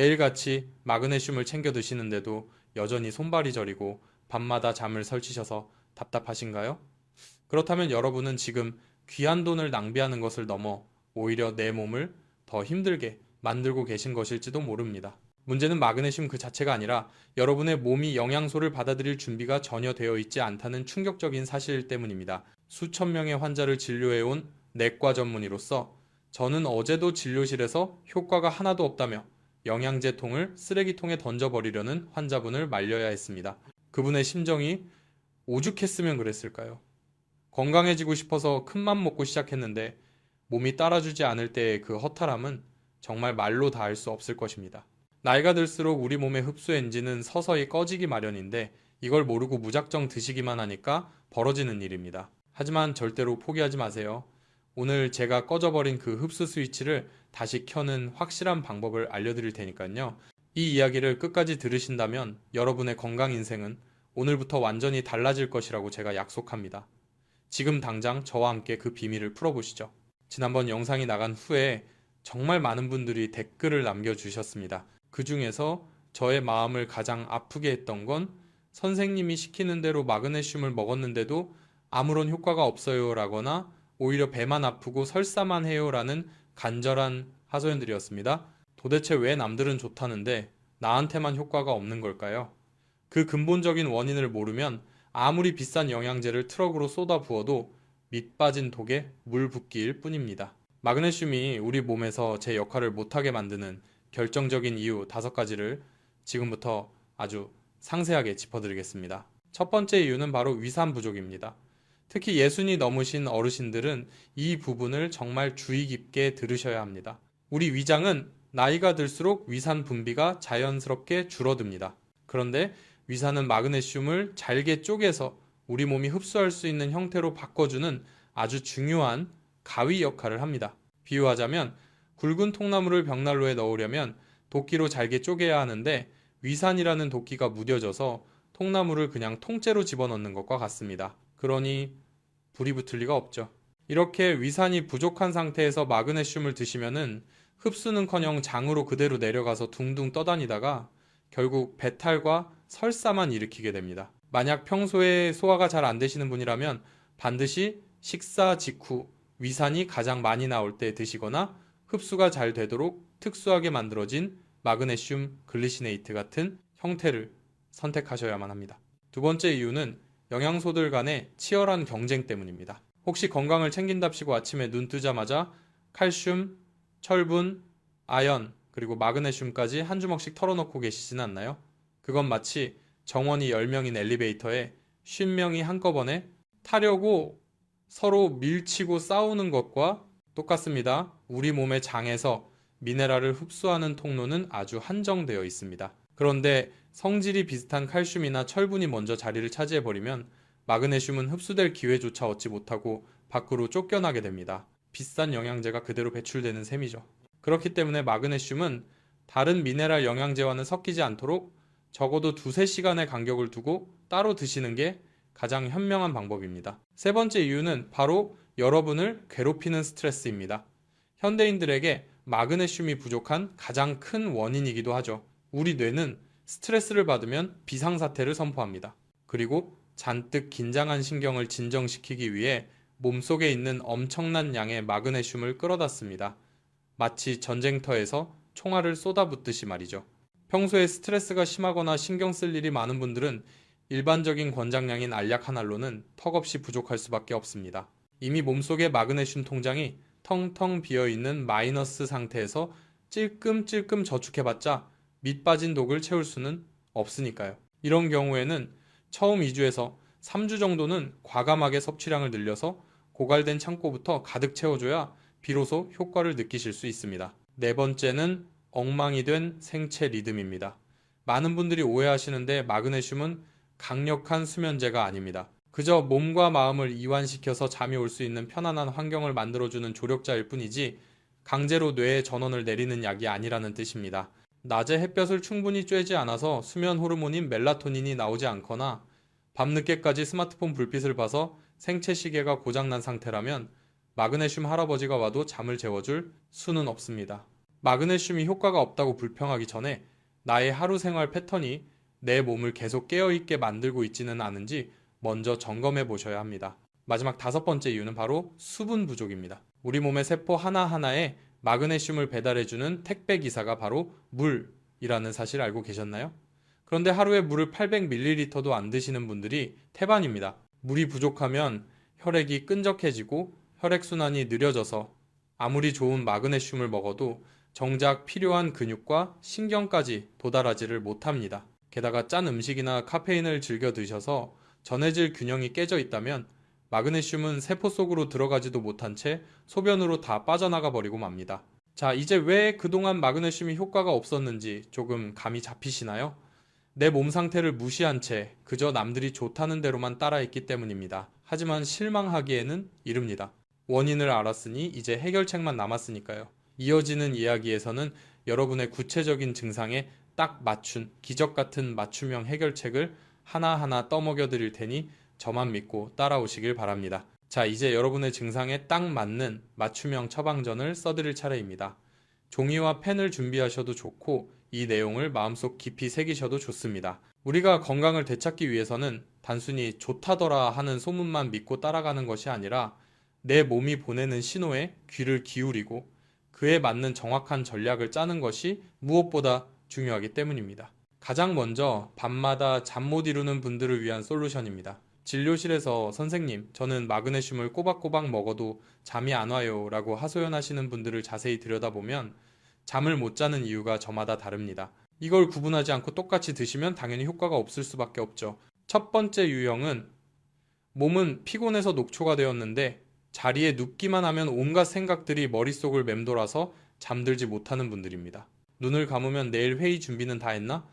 매일같이 마그네슘을 챙겨 드시는데도 여전히 손발이 저리고 밤마다 잠을 설치셔서 답답하신가요? 그렇다면 여러분은 지금 귀한 돈을 낭비하는 것을 넘어 오히려 내 몸을 더 힘들게 만들고 계신 것일지도 모릅니다. 문제는 마그네슘 그 자체가 아니라 여러분의 몸이 영양소를 받아들일 준비가 전혀 되어 있지 않다는 충격적인 사실 때문입니다. 수천 명의 환자를 진료해온 내과 전문의로서 저는 어제도 진료실에서 효과가 하나도 없다며 영양제통을 쓰레기통에 던져버리려는 환자분을 말려야 했습니다. 그분의 심정이 오죽했으면 그랬을까요? 건강해지고 싶어서 큰맘 먹고 시작했는데 몸이 따라주지 않을 때의 그 허탈함은 정말 말로 다 할 수 없을 것입니다. 나이가 들수록 우리 몸의 흡수 엔진은 서서히 꺼지기 마련인데 이걸 모르고 무작정 드시기만 하니까 벌어지는 일입니다. 하지만 절대로 포기하지 마세요. 오늘 제가 꺼져버린 그 흡수 스위치를 다시 켜는 확실한 방법을 알려드릴 테니까요. 이 이야기를 끝까지 들으신다면 여러분의 건강 인생은 오늘부터 완전히 달라질 것이라고 제가 약속합니다. 지금 당장 저와 함께 그 비밀을 풀어보시죠. 지난번 영상이 나간 후에 정말 많은 분들이 댓글을 남겨주셨습니다. 그 중에서 저의 마음을 가장 아프게 했던 건 선생님이 시키는 대로 마그네슘을 먹었는데도 아무런 효과가 없어요 라거나 오히려 배만 아프고 설사만 해요 라는 간절한 하소연들이었습니다. 도대체 왜 남들은 좋다는데 나한테만 효과가 없는 걸까요? 그 근본적인 원인을 모르면 아무리 비싼 영양제를 트럭으로 쏟아 부어도 밑 빠진 독에 물 붓기일 뿐입니다. 마그네슘이 우리 몸에서 제 역할을 못하게 만드는 결정적인 이유 5가지를 지금부터 아주 상세하게 짚어드리겠습니다. 첫 번째 이유는 바로 위산 부족입니다. 특히 60이 넘으신 어르신들은 이 부분을 정말 주의 깊게 들으셔야 합니다. 우리 위장은 나이가 들수록 위산 분비가 자연스럽게 줄어듭니다. 그런데 위산은 마그네슘을 잘게 쪼개서 우리 몸이 흡수할 수 있는 형태로 바꿔주는 아주 중요한 가위 역할을 합니다. 비유하자면 굵은 통나무를 벽난로에 넣으려면 도끼로 잘게 쪼개야 하는데 위산이라는 도끼가 무뎌져서 통나무를 그냥 통째로 집어넣는 것과 같습니다. 그러니 불이 붙을 리가 없죠. 이렇게 위산이 부족한 상태에서 마그네슘을 드시면은 흡수는커녕 장으로 그대로 내려가서 둥둥 떠다니다가 결국 배탈과 설사만 일으키게 됩니다. 만약 평소에 소화가 잘 안 되시는 분이라면 반드시 식사 직후 위산이 가장 많이 나올 때 드시거나 흡수가 잘 되도록 특수하게 만들어진 마그네슘 글리시네이트 같은 형태를 선택하셔야만 합니다. 두 번째 이유는 영양소들 간의 치열한 경쟁 때문입니다. 혹시 건강을 챙긴답시고 아침에 눈 뜨자마자 칼슘, 철분, 아연, 그리고 마그네슘까지 한 주먹씩 털어놓고 계시진 않나요? 그건 마치 정원이 10명인 엘리베이터에 50명이 한꺼번에 타려고 서로 밀치고 싸우는 것과 똑같습니다. 우리 몸의 장에서 미네랄을 흡수하는 통로는 아주 한정되어 있습니다. 그런데 성질이 비슷한 칼슘이나 철분이 먼저 자리를 차지해버리면 마그네슘은 흡수될 기회조차 얻지 못하고 밖으로 쫓겨나게 됩니다. 비싼 영양제가 그대로 배출되는 셈이죠. 그렇기 때문에 마그네슘은 다른 미네랄 영양제와는 섞이지 않도록 적어도 2~3시간의 간격을 두고 따로 드시는 게 가장 현명한 방법입니다. 세 번째 이유는 바로 여러분을 괴롭히는 스트레스입니다. 현대인들에게 마그네슘이 부족한 가장 큰 원인이기도 하죠. 우리 뇌는 스트레스를 받으면 비상사태를 선포합니다. 그리고 잔뜩 긴장한 신경을 진정시키기 위해 몸속에 있는 엄청난 양의 마그네슘을 끌어다 씁니다. 마치 전쟁터에서 총알을 쏟아붓듯이 말이죠. 평소에 스트레스가 심하거나 신경 쓸 일이 많은 분들은 일반적인 권장량인 알약 한 알로는 턱없이 부족할 수밖에 없습니다. 이미 몸속의 마그네슘 통장이 텅텅 비어있는 마이너스 상태에서 찔끔찔끔 저축해봤자 밑 빠진 독을 채울 수는 없으니까요. 이런 경우에는 처음 2주에서 3주 정도는 과감하게 섭취량을 늘려서 고갈된 창고부터 가득 채워줘야 비로소 효과를 느끼실 수 있습니다. 네 번째는 엉망이 된 생체 리듬입니다. 많은 분들이 오해하시는데 마그네슘은 강력한 수면제가 아닙니다. 그저 몸과 마음을 이완시켜서 잠이 올 수 있는 편안한 환경을 만들어주는 조력자일 뿐이지 강제로 뇌에 전원을 내리는 약이 아니라는 뜻입니다. 낮에 햇볕을 충분히 쬐지 않아서 수면 호르몬인 멜라토닌이 나오지 않거나 밤늦게까지 스마트폰 불빛을 봐서 생체 시계가 고장난 상태라면 마그네슘 할아버지가 와도 잠을 재워줄 수는 없습니다. 마그네슘이 효과가 없다고 불평하기 전에 나의 하루 생활 패턴이 내 몸을 계속 깨어있게 만들고 있지는 않은지 먼저 점검해 보셔야 합니다. 마지막 5번째 이유는 바로 수분 부족입니다. 우리 몸의 세포 하나하나에 마그네슘을 배달해주는 택배 기사가 바로 물이라는 사실 알고 계셨나요? 그런데 하루에 물을 800ml도 안 드시는 분들이 태반입니다. 물이 부족하면 혈액이 끈적해지고 혈액순환이 느려져서 아무리 좋은 마그네슘을 먹어도 정작 필요한 근육과 신경까지 도달하지를 못합니다. 게다가 짠 음식이나 카페인을 즐겨 드셔서 전해질 균형이 깨져 있다면 마그네슘은 세포 속으로 들어가지도 못한 채 소변으로 다 빠져나가 버리고 맙니다. 자, 이제 왜 그동안 마그네슘이 효과가 없었는지 조금 감이 잡히시나요? 내 몸 상태를 무시한 채 그저 남들이 좋다는 대로만 따라했기 때문입니다. 하지만 실망하기에는 이릅니다. 원인을 알았으니 이제 해결책만 남았으니까요. 이어지는 이야기에서는 여러분의 구체적인 증상에 딱 맞춘 기적 같은 맞춤형 해결책을 하나하나 떠먹여 드릴 테니 저만 믿고 따라오시길 바랍니다. 자, 이제 여러분의 증상에 딱 맞는 맞춤형 처방전을 써드릴 차례입니다. 종이와 펜을 준비하셔도 좋고 이 내용을 마음속 깊이 새기셔도 좋습니다. 우리가 건강을 되찾기 위해서는 단순히 좋다더라 하는 소문만 믿고 따라가는 것이 아니라 내 몸이 보내는 신호에 귀를 기울이고 그에 맞는 정확한 전략을 짜는 것이 무엇보다 중요하기 때문입니다. 가장 먼저 밤마다 잠 못 이루는 분들을 위한 솔루션입니다. 진료실에서 선생님, 저는 마그네슘을 꼬박꼬박 먹어도 잠이 안 와요 라고 하소연하시는 분들을 자세히 들여다보면 잠을 못 자는 이유가 저마다 다릅니다. 이걸 구분하지 않고 똑같이 드시면 당연히 효과가 없을 수밖에 없죠. 첫 번째 유형은 몸은 피곤해서 녹초가 되었는데 자리에 눕기만 하면 온갖 생각들이 머릿속을 맴돌아서 잠들지 못하는 분들입니다. 눈을 감으면 내일 회의 준비는 다 했나?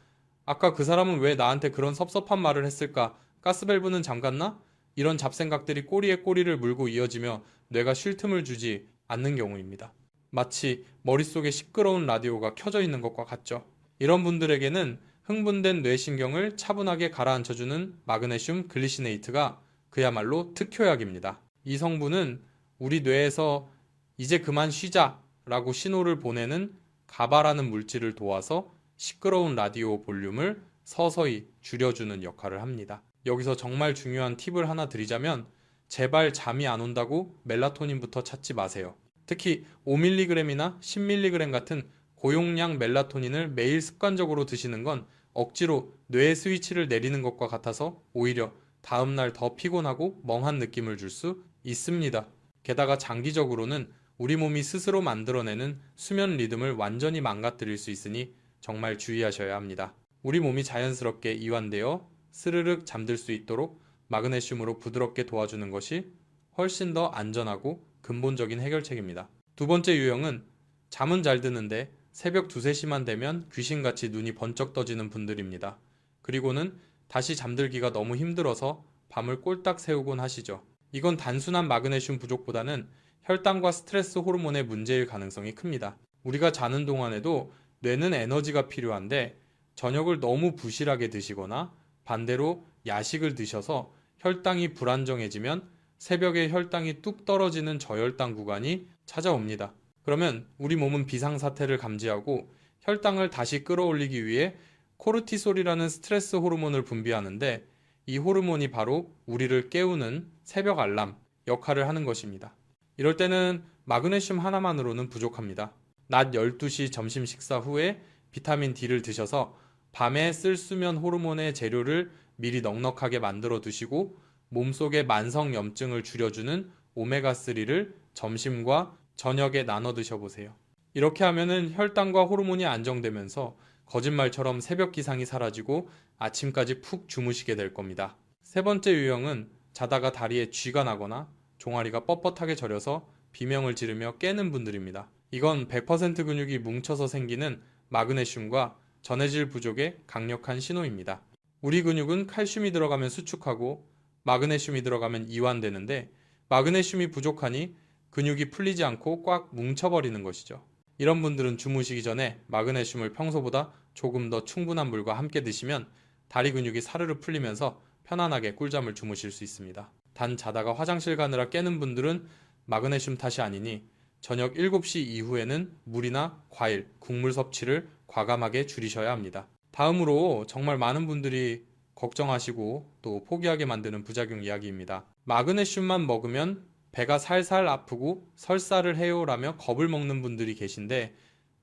아까 그 사람은 왜 나한테 그런 섭섭한 말을 했을까? 가스밸브는 잠갔나? 이런 잡생각들이 꼬리에 꼬리를 물고 이어지며 뇌가 쉴 틈을 주지 않는 경우입니다. 마치 머릿속에 시끄러운 라디오가 켜져 있는 것과 같죠. 이런 분들에게는 흥분된 뇌신경을 차분하게 가라앉혀주는 마그네슘 글리시네이트가 그야말로 특효약입니다. 이 성분은 우리 뇌에서 이제 그만 쉬자 라고 신호를 보내는 가바라는 물질을 도와서 시끄러운 라디오 볼륨을 서서히 줄여주는 역할을 합니다. 여기서 정말 중요한 팁을 하나 드리자면 제발 잠이 안 온다고 멜라토닌부터 찾지 마세요. 특히 5mg이나 10mg 같은 고용량 멜라토닌을 매일 습관적으로 드시는 건 억지로 뇌의 스위치를 내리는 것과 같아서 오히려 다음날 더 피곤하고 멍한 느낌을 줄 수 있습니다. 게다가 장기적으로는 우리 몸이 스스로 만들어내는 수면 리듬을 완전히 망가뜨릴 수 있으니 정말 주의하셔야 합니다. 우리 몸이 자연스럽게 이완되어 스르륵 잠들 수 있도록 마그네슘으로 부드럽게 도와주는 것이 훨씬 더 안전하고 근본적인 해결책입니다. 두 번째 유형은 잠은 잘 드는데 새벽 2, 3시만 되면 귀신같이 눈이 번쩍 떠지는 분들입니다. 그리고는 다시 잠들기가 너무 힘들어서 밤을 꼴딱 새우곤 하시죠. 이건 단순한 마그네슘 부족보다는 혈당과 스트레스 호르몬의 문제일 가능성이 큽니다. 우리가 자는 동안에도 뇌는 에너지가 필요한데 저녁을 너무 부실하게 드시거나 반대로 야식을 드셔서 혈당이 불안정해지면 새벽에 혈당이 뚝 떨어지는 저혈당 구간이 찾아옵니다. 그러면 우리 몸은 비상사태를 감지하고 혈당을 다시 끌어올리기 위해 코르티솔이라는 스트레스 호르몬을 분비하는데 이 호르몬이 바로 우리를 깨우는 새벽 알람 역할을 하는 것입니다. 이럴 때는 마그네슘 하나만으로는 부족합니다. 낮 12시 점심 식사 후에 비타민 D를 드셔서 밤에 쓸 수면 호르몬의 재료를 미리 넉넉하게 만들어 두시고 몸속의 만성 염증을 줄여주는 오메가3를 점심과 저녁에 나눠 드셔보세요. 이렇게 하면은 혈당과 호르몬이 안정되면서 거짓말처럼 새벽 기상이 사라지고 아침까지 푹 주무시게 될 겁니다. 세 번째 유형은 자다가 다리에 쥐가 나거나 종아리가 뻣뻣하게 저려서 비명을 지르며 깨는 분들입니다. 이건 100% 근육이 뭉쳐서 생기는 마그네슘과 전해질 부족의 강력한 신호입니다. 우리 근육은 칼슘이 들어가면 수축하고 마그네슘이 들어가면 이완되는데 마그네슘이 부족하니 근육이 풀리지 않고 꽉 뭉쳐버리는 것이죠. 이런 분들은 주무시기 전에 마그네슘을 평소보다 조금 더 충분한 물과 함께 드시면 다리 근육이 사르르 풀리면서 편안하게 꿀잠을 주무실 수 있습니다. 단 자다가 화장실 가느라 깨는 분들은 마그네슘 탓이 아니니 저녁 7시 이후에는 물이나 과일, 국물 섭취를 과감하게 줄이셔야 합니다. 다음으로 정말 많은 분들이 걱정하시고 또 포기하게 만드는 부작용 이야기입니다. 마그네슘만 먹으면 배가 살살 아프고 설사를 해요라며 겁을 먹는 분들이 계신데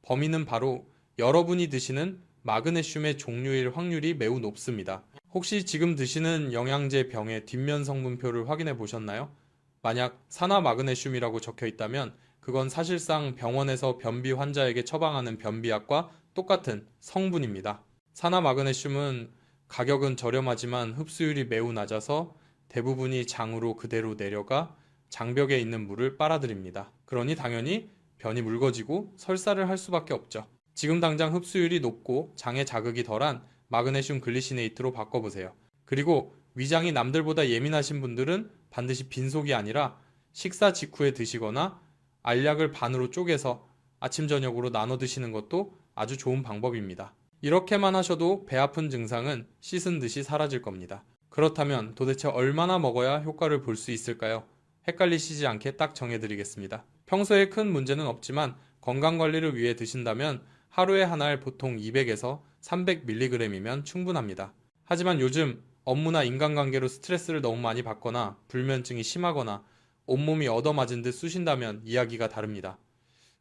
범인은 바로 여러분이 드시는 마그네슘의 종류일 확률이 매우 높습니다. 혹시 지금 드시는 영양제 병의 뒷면 성분표를 확인해 보셨나요? 만약 산화 마그네슘이라고 적혀 있다면 그건 사실상 병원에서 변비 환자에게 처방하는 변비약과 똑같은 성분입니다. 산화 마그네슘은 가격은 저렴하지만 흡수율이 매우 낮아서 대부분이 장으로 그대로 내려가 장벽에 있는 물을 빨아들입니다. 그러니 당연히 변이 묽어지고 설사를 할 수밖에 없죠. 지금 당장 흡수율이 높고 장에 자극이 덜한 마그네슘 글리시네이트로 바꿔보세요. 그리고 위장이 남들보다 예민하신 분들은 반드시 빈속이 아니라 식사 직후에 드시거나 알약을 반으로 쪼개서 아침 저녁으로 나눠 드시는 것도 아주 좋은 방법입니다. 이렇게만 하셔도 배 아픈 증상은 씻은 듯이 사라질 겁니다. 그렇다면 도대체 얼마나 먹어야 효과를 볼 수 있을까요? 헷갈리시지 않게 딱 정해드리겠습니다. 평소에 큰 문제는 없지만 건강관리를 위해 드신다면 하루에 한 알 보통 200에서 300mg이면 충분합니다. 하지만 요즘 업무나 인간관계로 스트레스를 너무 많이 받거나 불면증이 심하거나 온몸이 얻어맞은 듯 쑤신다면 이야기가 다릅니다.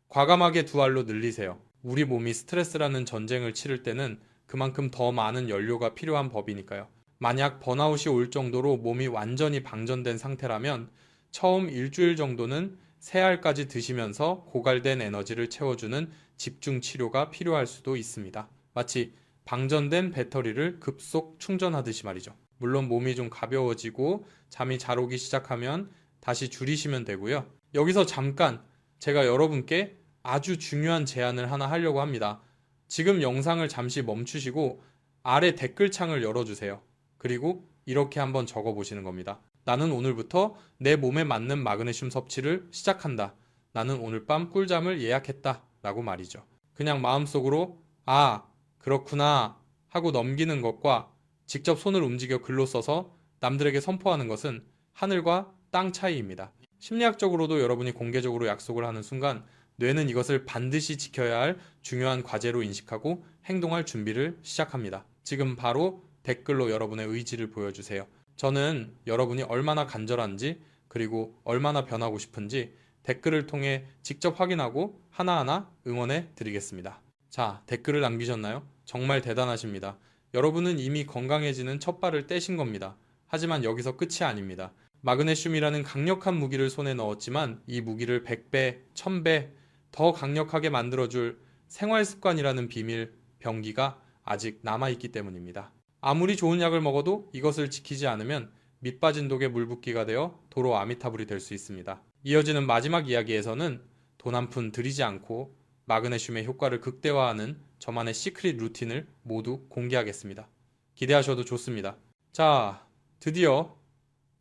과감하게 2알로 늘리세요. 우리 몸이 스트레스라는 전쟁을 치를 때는 그만큼 더 많은 연료가 필요한 법이니까요. 만약 번아웃이 올 정도로 몸이 완전히 방전된 상태라면 처음 일주일 정도는 3알까지 드시면서 고갈된 에너지를 채워주는 집중 치료가 필요할 수도 있습니다. 마치 방전된 배터리를 급속 충전하듯이 말이죠. 물론 몸이 좀 가벼워지고 잠이 잘 오기 시작하면 다시 줄이시면 되고요. 여기서 잠깐 제가 여러분께 아주 중요한 제안을 하나 하려고 합니다. 지금 영상을 잠시 멈추시고 아래 댓글창을 열어주세요. 그리고 이렇게 한번 적어보시는 겁니다. 나는 오늘부터 내 몸에 맞는 마그네슘 섭취를 시작한다. 나는 오늘 밤 꿀잠을 예약했다. 라고 말이죠. 그냥 마음속으로 아, 그렇구나 하고 넘기는 것과 직접 손을 움직여 글로 써서 남들에게 선포하는 것은 하늘과 땅 차이입니다. 심리학적으로도 여러분이 공개적으로 약속을 하는 순간 뇌는 이것을 반드시 지켜야 할 중요한 과제로 인식하고 행동할 준비를 시작합니다. 지금 바로 댓글로 여러분의 의지를 보여주세요. 저는 여러분이 얼마나 간절한지 그리고 얼마나 변하고 싶은지 댓글을 통해 직접 확인하고 하나하나 응원해 드리겠습니다. 자, 댓글을 남기셨나요? 정말 대단하십니다. 여러분은 이미 건강해지는 첫 발을 떼신 겁니다. 하지만 여기서 끝이 아닙니다. 마그네슘이라는 강력한 무기를 손에 넣었지만 이 무기를 100배, 1000배 더 강력하게 만들어줄 생활습관이라는 비밀 병기가 아직 남아있기 때문입니다. 아무리 좋은 약을 먹어도 이것을 지키지 않으면 밑 빠진 독에 물 붓기가 되어 도로 아미타불이 될 수 있습니다. 이어지는 마지막 이야기에서는 돈 한 푼 들이지 않고 마그네슘의 효과를 극대화하는 저만의 시크릿 루틴을 모두 공개하겠습니다. 기대하셔도 좋습니다. 자, 드디어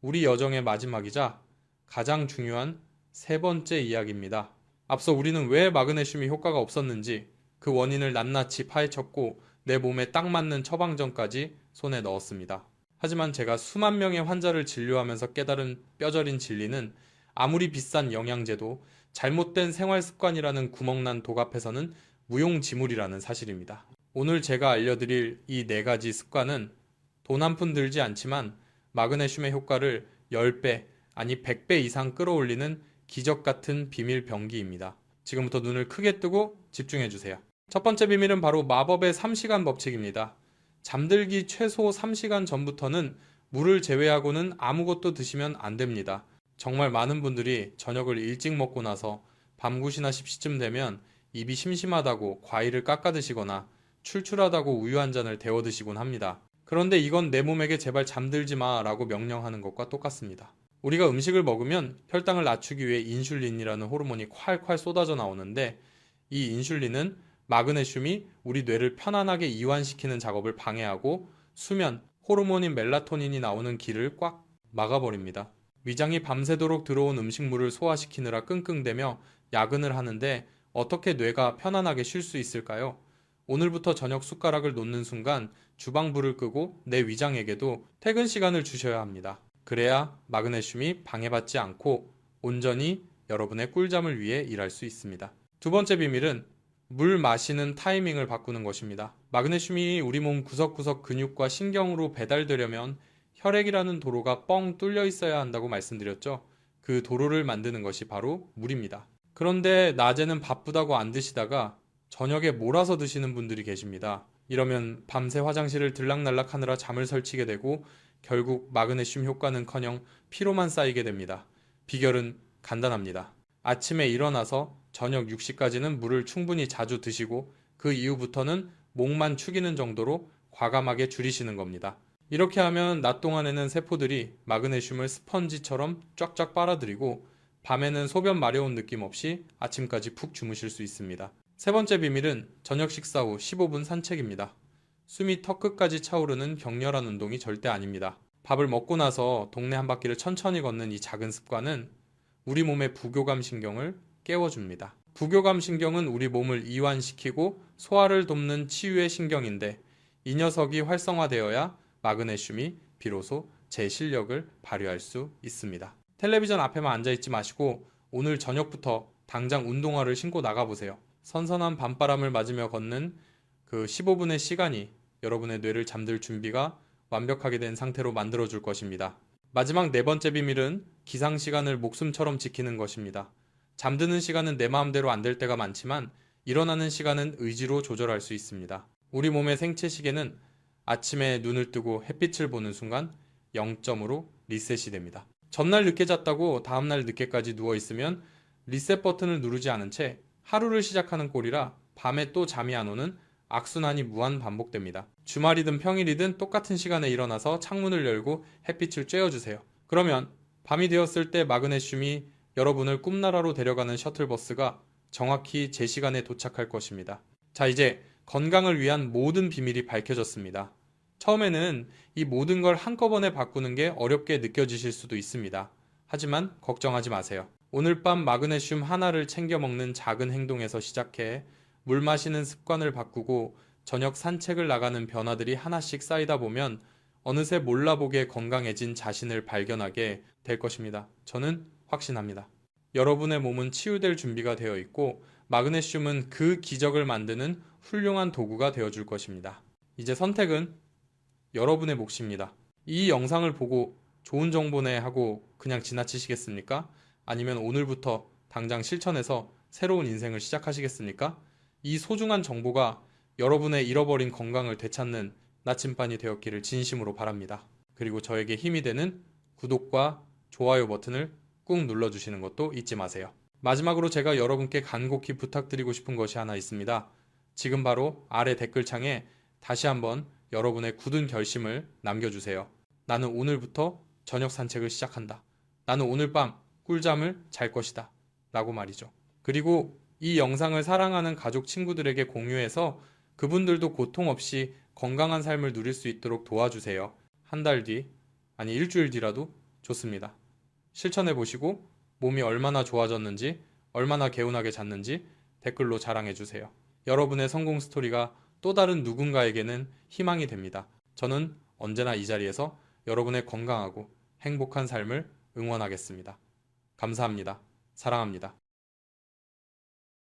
우리 여정의 마지막이자 가장 중요한 3번째 이야기입니다. 앞서 우리는 왜 마그네슘이 효과가 없었는지 그 원인을 낱낱이 파헤쳤고 내 몸에 딱 맞는 처방전까지 손에 넣었습니다. 하지만 제가 수만 명의 환자를 진료하면서 깨달은 뼈저린 진리는 아무리 비싼 영양제도 잘못된 생활습관이라는 구멍난 독 앞에서는 무용지물이라는 사실입니다. 오늘 제가 알려드릴 이 4가지 습관은 돈 한 푼 들지 않지만 마그네슘의 효과를 10배 아니 100배 이상 끌어올리는 기적 같은 비밀 병기입니다. 지금부터 눈을 크게 뜨고 집중해주세요. 첫 번째 비밀은 바로 마법의 3시간 법칙입니다. 잠들기 최소 3시간 전부터는 물을 제외하고는 아무것도 드시면 안 됩니다. 정말 많은 분들이 저녁을 일찍 먹고 나서 밤 9시나 10시쯤 되면 입이 심심하다고 과일을 깎아 드시거나 출출하다고 우유 한 잔을 데워 드시곤 합니다. 그런데 이건 내 몸에게 제발 잠들지 마 라고 명령하는 것과 똑같습니다. 우리가 음식을 먹으면 혈당을 낮추기 위해 인슐린이라는 호르몬이 콸콸 쏟아져 나오는데 이 인슐린은 마그네슘이 우리 뇌를 편안하게 이완시키는 작업을 방해하고 수면, 호르몬인 멜라토닌이 나오는 길을 꽉 막아버립니다. 위장이 밤새도록 들어온 음식물을 소화시키느라 끙끙대며 야근을 하는데 어떻게 뇌가 편안하게 쉴 수 있을까요? 오늘부터 저녁 숟가락을 놓는 순간 주방불을 끄고 내 위장에게도 퇴근 시간을 주셔야 합니다. 그래야 마그네슘이 방해받지 않고 온전히 여러분의 꿀잠을 위해 일할 수 있습니다. 두 번째 비밀은 물 마시는 타이밍을 바꾸는 것입니다. 마그네슘이 우리 몸 구석구석 근육과 신경으로 배달되려면 혈액이라는 도로가 뻥 뚫려 있어야 한다고 말씀드렸죠. 그 도로를 만드는 것이 바로 물입니다. 그런데 낮에는 바쁘다고 안 드시다가 저녁에 몰아서 드시는 분들이 계십니다. 이러면 밤새 화장실을 들락날락 하느라 잠을 설치게 되고 결국 마그네슘 효과는커녕 피로만 쌓이게 됩니다. 비결은 간단합니다. 아침에 일어나서 저녁 6시까지는 물을 충분히 자주 드시고 그 이후부터는 목만 축이는 정도로 과감하게 줄이시는 겁니다. 이렇게 하면 낮 동안에는 세포들이 마그네슘을 스펀지처럼 쫙쫙 빨아들이고 밤에는 소변 마려운 느낌 없이 아침까지 푹 주무실 수 있습니다. 세 번째 비밀은 저녁 식사 후 15분 산책입니다. 숨이 턱끝까지 차오르는 격렬한 운동이 절대 아닙니다. 밥을 먹고 나서 동네 한 바퀴를 천천히 걷는 이 작은 습관은 우리 몸의 부교감 신경을 깨워줍니다. 부교감 신경은 우리 몸을 이완시키고 소화를 돕는 치유의 신경인데 이 녀석이 활성화되어야 마그네슘이 비로소 제 실력을 발휘할 수 있습니다. 텔레비전 앞에만 앉아있지 마시고 오늘 저녁부터 당장 운동화를 신고 나가보세요. 선선한 밤바람을 맞으며 걷는 그 15분의 시간이 여러분의 뇌를 잠들 준비가 완벽하게 된 상태로 만들어줄 것입니다. 마지막 네 번째 비밀은 기상시간을 목숨처럼 지키는 것입니다. 잠드는 시간은 내 마음대로 안 될 때가 많지만 일어나는 시간은 의지로 조절할 수 있습니다. 우리 몸의 생체 시계는 아침에 눈을 뜨고 햇빛을 보는 순간 0점으로 리셋이 됩니다. 전날 늦게 잤다고 다음날 늦게까지 누워있으면 리셋 버튼을 누르지 않은 채 하루를 시작하는 꼴이라 밤에 또 잠이 안 오는 악순환이 무한 반복됩니다. 주말이든 평일이든 똑같은 시간에 일어나서 창문을 열고 햇빛을 쬐어주세요. 그러면 밤이 되었을 때 마그네슘이 여러분을 꿈나라로 데려가는 셔틀버스가 정확히 제 시간에 도착할 것입니다. 자, 이제 건강을 위한 모든 비밀이 밝혀졌습니다. 처음에는 이 모든 걸 한꺼번에 바꾸는 게 어렵게 느껴지실 수도 있습니다. 하지만 걱정하지 마세요. 오늘 밤 마그네슘 하나를 챙겨 먹는 작은 행동에서 시작해 물 마시는 습관을 바꾸고 저녁 산책을 나가는 변화들이 하나씩 쌓이다 보면 어느새 몰라보게 건강해진 자신을 발견하게 될 것입니다. 저는 확신합니다. 여러분의 몸은 치유될 준비가 되어 있고 마그네슘은 그 기적을 만드는 훌륭한 도구가 되어줄 것입니다. 이제 선택은 여러분의 몫입니다. 이 영상을 보고 좋은 정보네 하고 그냥 지나치시겠습니까? 아니면 오늘부터 당장 실천해서 새로운 인생을 시작하시겠습니까? 이 소중한 정보가 여러분의 잃어버린 건강을 되찾는 나침반이 되었기를 진심으로 바랍니다. 그리고 저에게 힘이 되는 구독과 좋아요 버튼을 꾹 눌러주시는 것도 잊지 마세요. 마지막으로 제가 여러분께 간곡히 부탁드리고 싶은 것이 하나 있습니다. 지금 바로 아래 댓글창에 다시 한번 여러분의 굳은 결심을 남겨주세요. 나는 오늘부터 저녁 산책을 시작한다. 나는 오늘 밤 꿀잠을 잘 것이다. 라고 말이죠. 그리고 이 영상을 사랑하는 가족 친구들에게 공유해서 그분들도 고통 없이 건강한 삶을 누릴 수 있도록 도와주세요. 한 달 뒤, 아니 일주일 뒤라도 좋습니다. 실천해 보시고 몸이 얼마나 좋아졌는지, 얼마나 개운하게 잤는지 댓글로 자랑해 주세요. 여러분의 성공 스토리가 또 다른 누군가에게는 희망이 됩니다. 저는 언제나 이 자리에서 여러분의 건강하고 행복한 삶을 응원하겠습니다. 감사합니다. 사랑합니다.